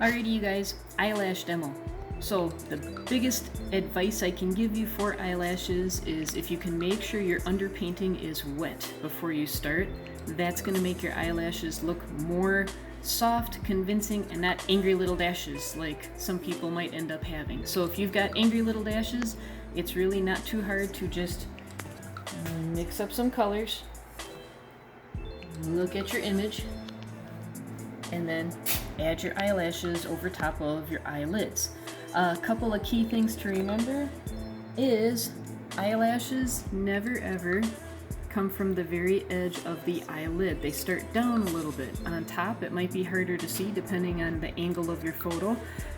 Alrighty, you guys, eyelash demo. So the biggest advice I can give you for eyelashes is if you can make sure your underpainting is wet before you start, that's going to make your eyelashes look more soft, convincing, and not angry little dashes like some people might end up having. So if you've got angry little dashes, it's really not too hard to just mix up some colors, look at your image, and then add your eyelashes over top of your eyelids. A couple of key things to remember is eyelashes never ever come from the very edge of the eyelid. They start down a little bit. On top, it might be harder to see depending on the angle of your photo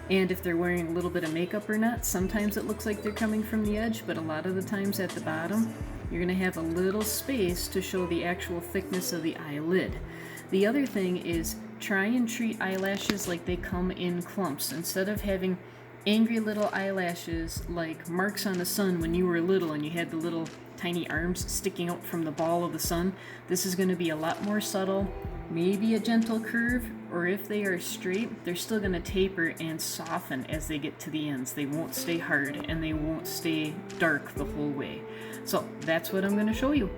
and if they're wearing a little bit of makeup or not. Sometimes it looks like they're coming from the edge, but a lot of the times at the bottom, you're gonna have a little space to show the actual thickness of the eyelid. The other thing is try and treat eyelashes like they come in clumps. Instead of having angry little eyelashes like marks on the sun when you were little and you had the little tiny arms sticking out from the ball of the sun, this is going to be a lot more subtle, maybe a gentle curve, or if they are straight, they're still going to taper and soften as they get to the ends. They won't stay hard and they won't stay dark the whole way. So that's what I'm going to show you.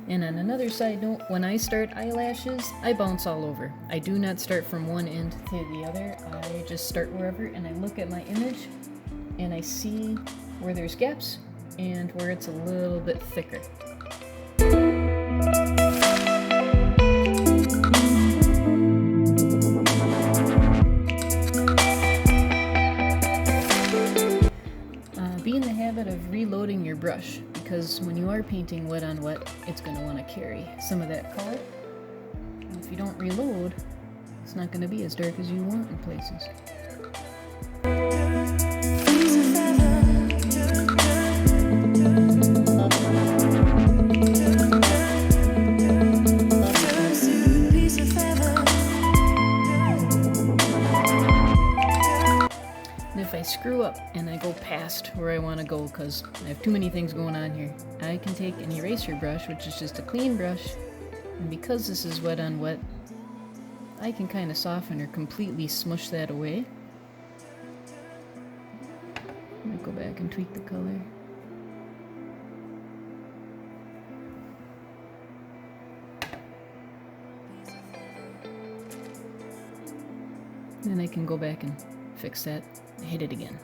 And on another side note, when I start eyelashes, I bounce all over. I do not start from one end to the other. I just start wherever and I look at my image and I see where there's gaps and where it's a little bit thicker. Be in the habit of reloading your brush, because when you are painting wet on wet, it's going to want to carry some of that color. And if you don't reload, it's not going to be as dark as you want in places. If I screw up and I go past where I want to go because I have too many things going on here, I can take an eraser brush, which is just a clean brush, and because this is wet on wet, I can kind of soften or completely smush that away. I'm going to go back and tweak the color. Then I can go back and fix that. Hit it again.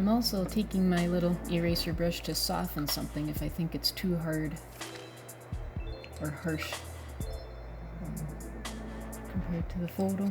Also taking my little eraser brush to soften something if I think it's too hard or harsh compared to the photo.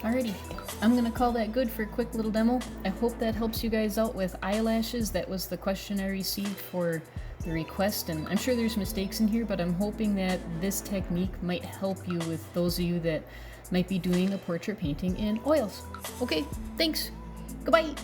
Alrighty, I'm going to call that good for a quick little demo. I hope that helps you guys out with eyelashes. That was the question I received for the request, and I'm sure there's mistakes in here, but I'm hoping that this technique might help you with those of you that might be doing a portrait painting in oils. Okay, thanks. Goodbye.